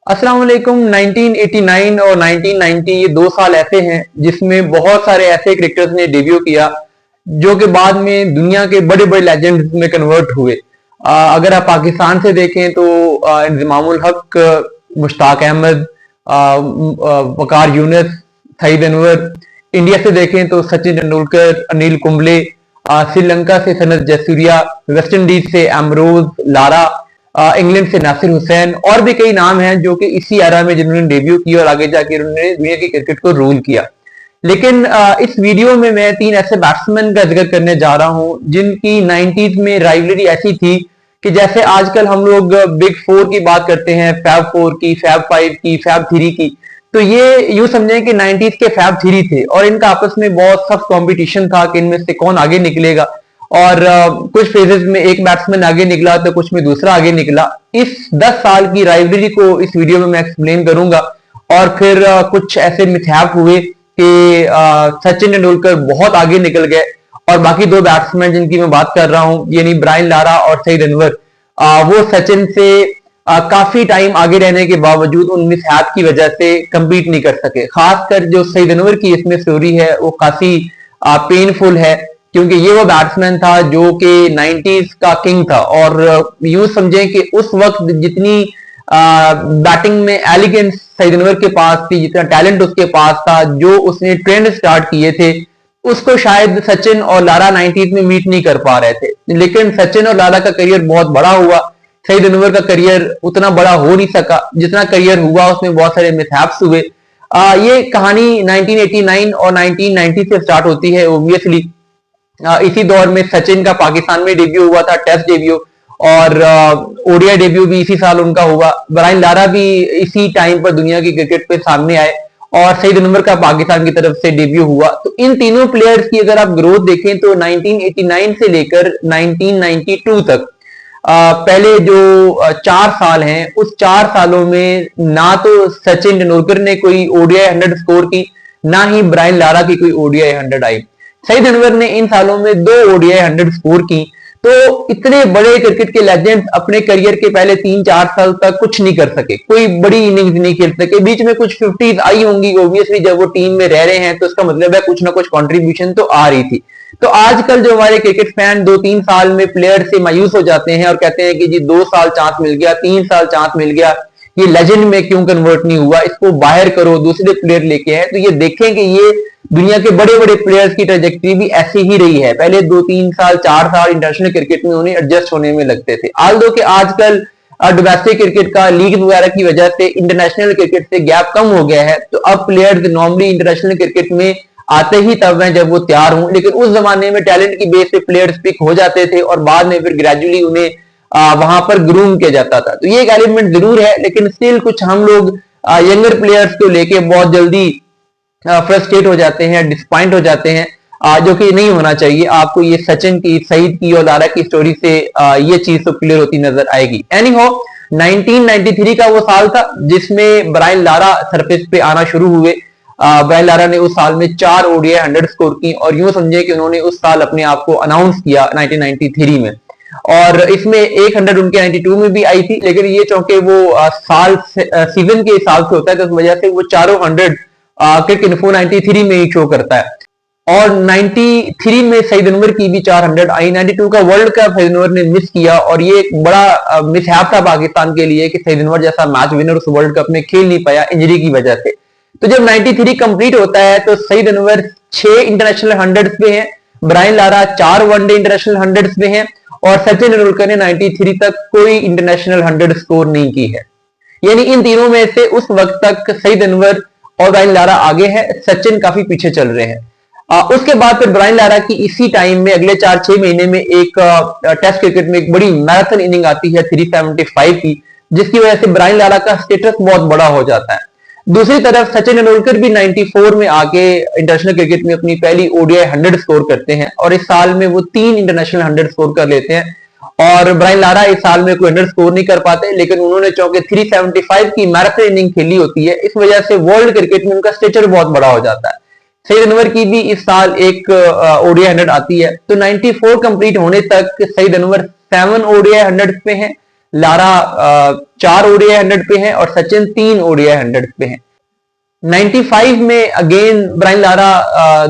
अस्सलाम वालेकुम। 1989 और 1990 ये 2 साल ऐसे हैं जिसमें बहुत सारे ऐसे क्रिकेटर्स ने डेब्यू किया जो कि बाद में दुनिया के बड़े बड़े लेजेंड्स में कन्वर्ट हुए। अगर आप पाकिस्तान से देखें तो इंजमामुल हक, मुश्ताक अहमद, वकार यूनुस, सईद अनवर। इंडिया से देखें तो सचिन तेंदुलकर, अनिल कुंबले। श्रीलंका से सनत जयसूर्या, वेस्ट इंडीज से एमरोज, लारा, इंग्लैंड से नासिर हुसैन और भी कई नाम हैं जो कि इसी एरा में जिन्होंने डेब्यू किया और आगे जाके उन्होंने दुनिया की क्रिकेट को रूल किया। लेकिन इस वीडियो में मैं 3 ऐसे बैट्समैन का जिक्र करने जा रहा हूं जिनकी 90s में राइवलरी ऐसी थी कि जैसे आजकल हम लोग बिग 4 की बात करते हैं, फैब 4 की, फैब 5 की, फैब 3 की। तो ये यूं समझें कि 90s के फैब 3 थे और इनका आपस में बहुत सख्त कंपटीशन था कि इनमें से कौन आगे निकलेगा। और कुछ फेजेस में एक बैट्समैन आगे निकला तो कुछ में दूसरा आगे निकला। इस 10 साल की राइवलरी को इस वीडियो में मैं एक्सप्लेन करूंगा। और फिर कुछ ऐसे मिथ्याप हुए कि सचिन तेंदुलकर बहुत आगे निकल गए और बाकी 2 बैट्समैन जिनकी मैं बात कर रहा हूं यानी ब्रायन लारा और सईद अनवर, वो सचिन से काफी टाइम आगे रहने के बावजूद उन मिसहैप की वजह से compete नहीं कर सके। खासकर जो सईद अनवर की इसमें स्टोरी है वो काफी पेनफुल है क्योंकि ये वो बैट्समैन था जो कि 90s का किंग था। और यूं समझें कि उस वक्त जितनी बैटिंग में एलिगेंस सईद अनवर के पास थी, जितना टैलेंट उसके पास था, जो उसने ट्रेंड स्टार्ट किए थे, उसको शायद सचिन और लारा 90s में मीट नहीं कर पा रहे थे। लेकिन सचिन और लारा का करियर बहुत बड़ा हुआ, सईद अनवर का करियर उतना बड़ा हो नहीं सका। जितना करियर हुआ उसमें बहुत सारे मिसहैप्स हुए। ये कहानी 1989 और 1990 से स्टार्ट होती है। ओब्वियसली इसी दौर में सचिन का पाकिस्तान में डेब्यू हुआ था, टेस्ट डेब्यू, और ओडीआई डेब्यू भी इसी साल उनका हुआ। ब्रायन लारा भी इसी टाइम पर दुनिया की क्रिकेट पे सामने आए और सईद अनवर का पाकिस्तान की तरफ से डेब्यू हुआ। तो इन तीनों प्लेयर्स की अगर आप ग्रोथ देखें तो 1989 से लेकर 1992 तक पहले जो 4 साल हैं उस 4 सालों में ना तो सचिन तेंदुलकर ने कोई ओडीआई 100 स्कोर की, ना ही ब्रायन लारा की कोई ओडीआई 100 आई। सईद अनवर ने इन सालों में 2 ओडीआई 100 स्कोर की। तो इतने बड़े क्रिकेट के लेजेंड्स अपने करियर के पहले 3-4 साल तक कुछ नहीं कर सके, कोई बड़ी इनिंग्स नहीं खेल सके। बीच में कुछ 50s आई होंगी, ओब्वियसली जब वो टीम में रह रहे हैं तो इसका मतलब है कुछ ना कुछ कंट्रीब्यूशन तो आ रही थी। तो आजकल जो हमारे क्रिकेट फैन 2-3 साल में प्लेयर से मायूस हो जाते हैं और कहते हैं कि जी 2 साल चांस मिल गया, 3 साल चांस मिल गया, ये लेजेंड में क्यों कन्वर्ट नहीं हुआ, इसको बाहर करो, दूसरे प्लेयर लेके आए। तो ये देखें कि ये दुनिया के बड़े बड़े प्लेयर्स की ट्रेजेक्टरी भी ऐसी ही रही है। पहले 2-3 साल 4 साल इंटरनेशनल क्रिकेट में उन्हें एडजस्ट होने में लगते थे। आल्दो कि आजकल डोमेस्टिक क्रिकेट का लीग वगैरह की वजह से इंटरनेशनल क्रिकेट से गैप कम हो गया है, तो अब प्लेयर्स नॉर्मली इंटरनेशनल क्रिकेट में आते ही तब हैं जब वो तैयार हों। लेकिन उस जमाने में टैलेंट की बेस पे प्लेयर्स पिक हो जाते थे और बाद में फिर ग्रेजुअली उन्हें वहां पर ग्रूम किया जाता था। तो ये एक एलिमेंट जरूर है, लेकिन स्टिल कुछ हम लोग यंगर प्लेयर्स को लेके बहुत जल्दी फ्रस्ट्रेट हो जाते हैं, डिसपॉइंट हो जाते हैं, जो कि नहीं होना चाहिए। आपको ये सचिन की, सईद की और लारा की स्टोरी से ये चीज तो क्लियर होती नजर आएगी। एनी हो, 1993 का वो साल था जिसमें ब्रायन लारा सरफेस पे आना शुरू हुए। ब्रायन लारा ने उस साल में 4 ओडीआई 100 स्कोर की और यूं समझे कि उन्होंने उस साल अपने आप को अनाउंस किया 1993 में। और इसमें 100 उनके 92 में भी आई थी, लेकिन ये चूंकि वो साल सीजन के हिसाब से होता है तो उस वजह से वो चारों 100 क्रिक इन्फो 93 में ही शो करता है। और 93 में सईद अनवर की भी 400 आई। 92 का वर्ल्ड कप सईद अनवर ने मिस किया और ये एक बड़ा मिसहैप था पाकिस्तान के लिए कि सईद अनवर जैसा मैच विनर उस वर्ल्ड कप में खेल नहीं पाया इंजरी की वजह से। तो जब 93 कंप्लीट होता है तो सईद अनवर 6 इंटरनेशनल 100 पे हैं, ब्रायन लारा 4 वनडे इंटरनेशनल 100 पे हैं और सचिन तेंदुलकर ने 93 तक कोई इंटरनेशनल 100 स्कोर नहीं की है। यानी इन तीनों में से उस वक्त तक सईद अनवर और ब्रायन लारा आगे है, सचिन काफी पीछे चल रहे हैं। उसके बाद फिर ब्रायन लारा की इसी टाइम में अगले 4-6 महीने में एक टेस्ट क्रिकेट में एक बड़ी मैराथन इनिंग आती है 375 की, जिसकी वजह से ब्रायन लारा का स्टेटस बहुत बड़ा हो जाता है। दूसरी तरफ सचिन तेंदुलकर भी 94 में आके इंटरनेशनल क्रिकेट में अपनी पहली ओडीआई 100 स्कोर करते हैं और इस साल में वो 3 इंटरनेशनल 100 स्कोर कर लेते हैं। और ब्रायन लारा इस साल में कोई 100 स्कोर नहीं कर पाते, लेकिन उन्होंने चौके 375 की मैराथन इनिंग खेली होती है, इस वजह से वर्ल्ड क्रिकेट में उनका स्टेचर बहुत बड़ा हो जाता है। सईद अनवर की भी इस साल एक ओडीआई 100 आती है। तो 94 कंप्लीट होने तक सईद अनवर 7 ओडीआई 100 पे हैं, लारा 4 ओडीआई 100 पे है और सचिन 3 ओडीआई 100 पे है। 95 में again Brian Lara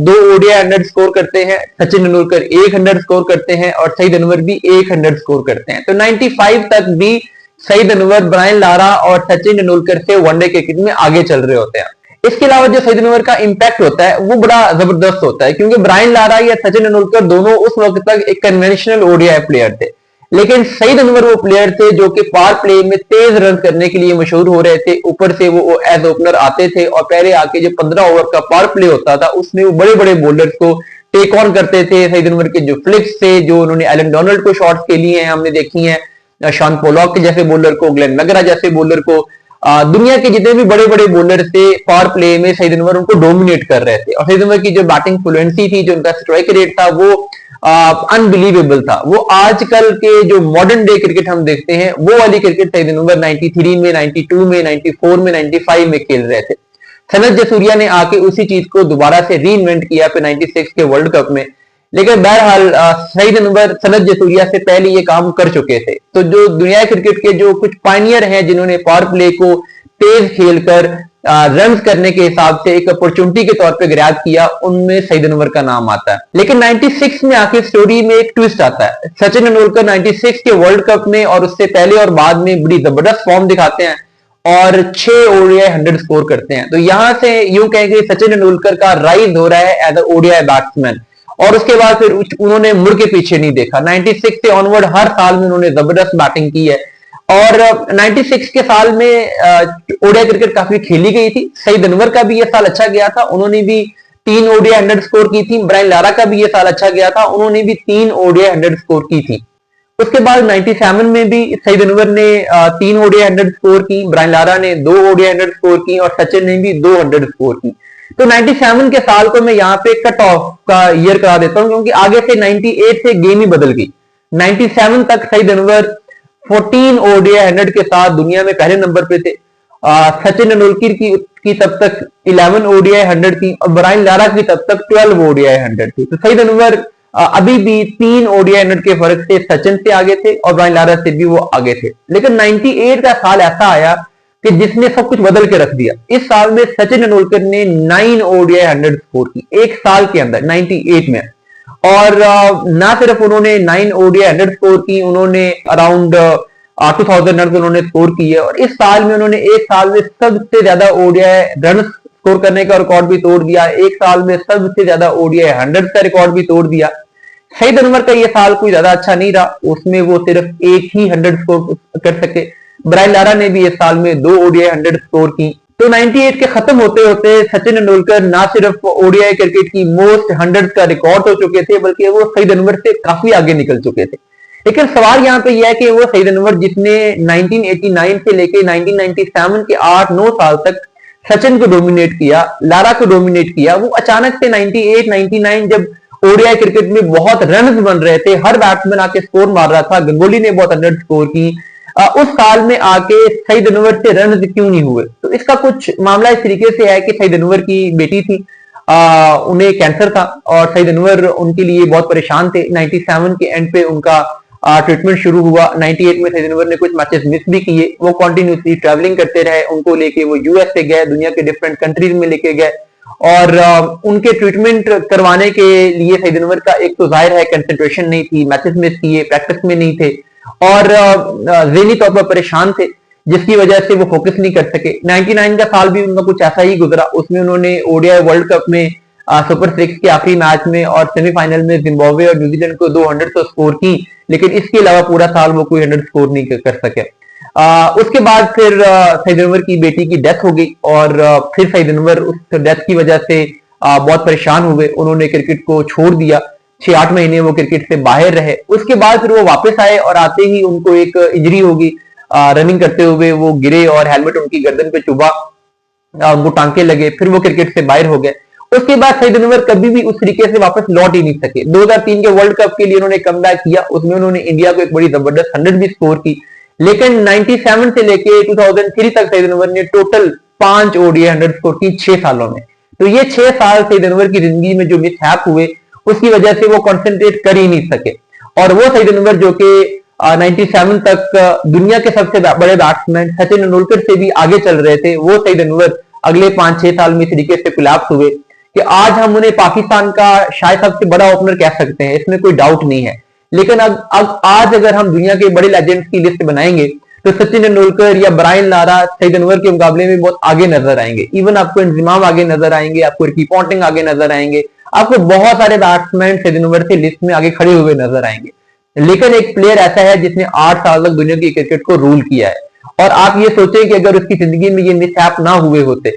2 ODI 100 score करते हैं, सचिन तेंदुलकर 100 स्कोर करते हैं और सईद अनवर भी 100 स्कोर करते हैं। तो 95 तक भी सईद अनवर, ब्रायन लारा और सचिन तेंदुलकर से वनडे क्रिकेट में आगे चल रहे होते हैं। इसके अलावा जो सईद अनवर का इंपैक्ट होता है वो बड़ा जबरदस्त होता है, क्योंकि ब्रायन लारा या सचिन तेंदुलकर दोनों उस वक्त तक एक कन्वेंशनल ओडीआई प्लेयर थे, लेकिन सईद अनवर वो प्लेयर थे जो कि पावर प्ले में तेज रन करने के लिए मशहूर हो रहे थे। ऊपर से वो एज ओपनर आते थे और पहले आके जो 15 ओवर का पावर प्ले होता था उसमें वो बड़े बड़े बॉलर्स को टेक ऑन करते थे। सईद अनवर के जो फ्लिक्स थे, जो उन्होंने एलन डोनाल्ड को शॉट्स के लिए हैं, हमने देखी हैं, शॉन पोलॉक के जैसे बॉलर को, ग्लेन मैकग्रा जैसे बॉलर को, दुनिया के जितने भी बड़े बड़े बॉलर थे पावर प्ले में सईद अनवर उनको डोमिनेट कर रहे थे। और सईद अनवर की जो बैटिंग फ्लुएंसी थी, जो उनका स्ट्राइक रेट था, वो अनबिलीवेबल था। वो आजकल के जो मॉडर्न डे क्रिकेट हम देखते हैं वो वाली क्रिकेट सईद अनवर 93 में, 92 में, 94 में, 95 में खेल रहे थे। सनत जसूरिया ने आके उसी चीज को दोबारा से री इन्वेंट किया फिर 96 के वर्ल्ड कप में। लेकिन बहरहाल सईद अनवर सनत जसूरिया से पहले ये काम कर चुके थे। तो जो दुनिया क्रिकेट के जो कुछ पायनियर हैं जिन्होंने पावर प्ले को तेज खेलकर रन करने के हिसाब से एक अपॉर्चुनिटी के तौर पे ग्रैब किया, उनमें सईद अनवर का नाम आता है। लेकिन 96 में आके स्टोरी में एक ट्विस्ट आता है। सचिन तेंदुलकर 96 के वर्ल्ड कप में और उससे पहले और बाद में बड़ी जबरदस्त फॉर्म दिखाते हैं और 6 ओडीआई 100 स्कोर करते हैं। तो यहां से यूं कहें कि सचिन तेंदुलकर का राइज हो रहा है एज अ ओडीआई बैट्समैन, और उसके बाद फिर उन्होंने मुड़ के पीछे नहीं देखा। 96 से ऑनवर्ड हर साल में उन्होंने जबरदस्त बैटिंग की है और 96 के साल में ओडीआई क्रिकेट काफी खेली गई थी। सईद अनवर का भी ये साल अच्छा गया था, उन्होंने भी 3 ओडीआई 100 स्कोर की थी। ब्रायन लारा का भी ये साल अच्छा गया था, उन्होंने भी 3 ओडीआई 100 स्कोर की थी। उसके बाद 97 में भी सईद अनवर ने 3 ओडीआई 100 स्कोर की, ब्रायन लारा ने 2 ओडीआई 100 स्कोर की और सचिन ने भी 200 स्कोर की। तो 97 के साल को मैं यहाँ पे कट ऑफ का ईयर करा देता हूं, क्योंकि आगे से 98 से गेम ही बदल गई। 97 तक सईद अनवर 14 ओडीआई 100 के साथ दुनिया में पहले नंबर पे थे। सचिन तेंदुलकर की तब तक 11 ओडीआई 100 थी और ब्रायन लारा की तब तक 12 ओडीआई 100 थी। तो सईद अनवर अभी भी 3 ओडीआई 100 के फर्क से सचिन से आगे थे और ब्रायन लारा से भी वो आगे थे। लेकिन 98 का साल ऐसा आया कि जिसने सब कुछ बदल के रख दिया। इस साल में सचिन तेंदुलकर ने 9 ओडीआई 100 स्कोर की एक साल के अंदर 98 में, और ना सिर्फ उन्होंने 9 ओडीआई 100 स्कोर की, उन्होंने अराउंड 2000 रन उन्होंने स्कोर की है। और इस साल में उन्होंने एक साल में सबसे ज्यादा ओडीआई रन स्कोर करने का रिकॉर्ड भी तोड़ दिया, एक साल में सबसे ज्यादा ओडीआई 100 का रिकॉर्ड भी तोड़ दिया। सईद अनवर का ये साल कोई ज्यादा अच्छा नहीं रहा, उसमें वो सिर्फ एक ही 100 स्कोर कर सके। ब्रायन लारा ने भी इस साल में 2 ओडीआई 100 स्कोर की। तो 98 के खत्म होते होते सचिन तेंदुलकर ना सिर्फ ओडीआई क्रिकेट की मोस्ट 100 का रिकॉर्ड हो चुके थे, बल्कि वो सईद अनवर से काफी आगे निकल चुके थे। लेकिन सवाल यहाँ पे यह है कि वो सईद अनवर जिसने 1989 से लेके 1997 के 8-9 साल तक सचिन को डोमिनेट किया, लारा को डोमिनेट किया, वो अचानक से 98-99 जब ओडीआई क्रिकेट में बहुत रन बन रहे थे, हर बैट्समैन आके स्कोर मार रहा था, गंगोली ने बहुत 100 स्कोर की, उस साल में आके सईद अनवर से रन क्यों नहीं हुए? तो इसका कुछ मामला इस तरीके से है कि सईद अनवर की बेटी थी, उन्हें कैंसर था और सईद अनवर उनके लिए बहुत परेशान थे। 97 के एंड पे उनका ट्रीटमेंट शुरू हुआ। 98 में सईद अनवर ने कुछ मैचेस मिस भी किए, वो कॉन्टिन्यूसली ट्रैवलिंग करते रहे, उनको लेके वो यूएस से गए, दुनिया के डिफरेंट कंट्रीज में लेके गए और उनके ट्रीटमेंट करवाने के लिए सईद अनवर का एक तो जाहिर है कंसंट्रेशन नहीं थी, मैचेस मिस किए, प्रैक्टिस में नहीं थे और ज़हनी तौर पर परेशान थे, जिसकी वजह से वो फोकस नहीं कर सके। 99 का साल भी उनका कुछ ऐसा ही गुजरा, उसमें उन्होंने ओडीआई वर्ल्ड कप में सुपर 6 के आखिरी मैच में और सेमीफाइनल में जिम्बाब्वे और न्यूजीलैंड को 200 तो स्कोर की, लेकिन इसके अलावा पूरा साल वो कोई 100 स्कोर नहीं कर सके। उसके बाद फिर सईद अनवर की बेटी की डेथ हो गई और फिर सईद अनवर उस डेथ की वजह से बहुत परेशान हुए, उन्होंने क्रिकेट को छोड़ दिया। 6-8 महीने वो क्रिकेट से बाहर रहे। उसके बाद फिर वो वापस आए और आते ही उनको एक इंजरी होगी, रनिंग करते हुए वो गिरे और हेलमेट उनकी गर्दन पे चुभा, उनको टांके लगे, फिर वो क्रिकेट से बाहर हो गए। उसके बाद सईद अनवर कभी भी उस तरीके से वापस लौट ही नहीं सके। 2003 के वर्ल्ड कप के लिए उन्होंने कमबैक किया, उसमें उन्होंने इंडिया को एक बड़ी जबरदस्त 100 भी स्कोर की, लेकिन 97 से लेके 2003 तक सईद अनवर ने टोटल 5 ओडीआई 100 स्कोर की 6 सालों में। तो ये 6 साल सईद अनवर की जिंदगी में जो मिसहैप हुए उसकी वजह से वो कंसंट्रेट कर ही नहीं सके। और वो सईद अनवर जो कि 97 तक दुनिया के सबसे बड़े बैट्समैन सचिन तेंदुलकर से भी आगे चल रहे थे, वो सईद अनवर अगले 5-6 साल में इस तरीके से कोलैप्स हुए कि आज हम उन्हें पाकिस्तान का शायद सबसे बड़ा ओपनर कह सकते हैं, इसमें कोई डाउट नहीं है। लेकिन अब आज अगर हम दुनिया के बड़े लेजेंड्स की लिस्ट बनाएंगे तो सचिन तेंदुलकर या ब्रायन लारा सईद अनवर के मुकाबले में बहुत आगे नजर आएंगे। इवन आपको इंजमाम आगे नजर आएंगे, आपको रिकी पॉन्टिंग आगे नजर आएंगे, आपको बहुत सारे बैट्समैन सईद अनवर से लिस्ट में आगे खड़े हुए नजर आएंगे। लेकिन एक प्लेयर ऐसा है जिसने 8 साल तक दुनिया की क्रिकेट को रूल किया है, और आप ये सोचें कि अगर उसकी जिंदगी में ये मिसहैप ना हुए होते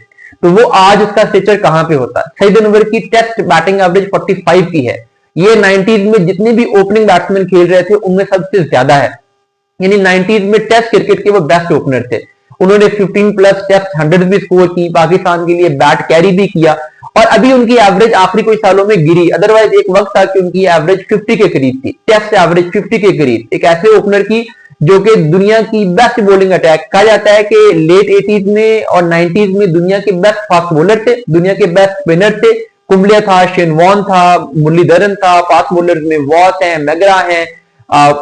तो वो आज उसका स्टेचर कहां पे होता। सईद अनवर की टेस्ट बैटिंग एवरेज 45 की है, ये 90s में जितने भी ओपनिंग बैट्समैन खेल रहे थे उनमें सबसे ज्यादा है। यानी 90s में टेस्ट क्रिकेट के वो बेस्ट ओपनर थे। उन्होंने 15+ टेस्ट 100 भी स्कोर की, पाकिस्तान के लिए बैट कैरी भी किया, और अभी उनकी एवरेज आखिरी कुछ सालों में गिरी। अदरवाइज एक वक्त था कि उनकी एवरेज 50 के करीब थी, टेस्ट एवरेज 50 के करीब, एक ऐसे ओपनर की जो कि दुनिया की बेस्ट बॉलिंग अटैक। कहा जाता है कि लेट 80s में और 90s में दुनिया के बेस्ट फास्ट बॉलर थे, दुनिया के बेस्ट स्पिनर थे। कुंबले था, शेन वॉर्न था, मुरलीधरन था, फास्ट बॉलर में वॉस हैं, मैगरा हैं,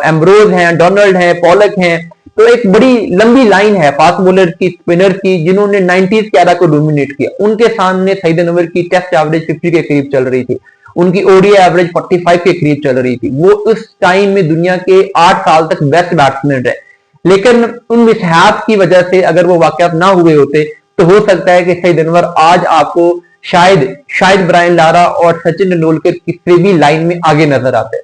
एम्ब्रोज हैं, डोनाल्ड हैं, पॉलक हैं। तो एक बड़ी लंबी लाइन है फास्ट बॉलर की, स्पिनर की, जिन्होंने 90s के एरा को डोमिनेट किया। उनके सामने सईद अनवर की टेस्ट एवरेज 50 के करीब चल रही थी, उनकी ओडीआई एवरेज 45 के करीब चल रही थी। वो उस टाइम में दुनिया के 8 साल तक बेस्ट बैट्समैन रहे। लेकिन उन मिसहैप की वजह से अगर वो वाकयात ना हुए होते तो हो सकता है कि सईद अनवर आज आपको शायद ब्रायन लारा और सचिन तेंदुलकर की भी लाइन में आगे नजर आते।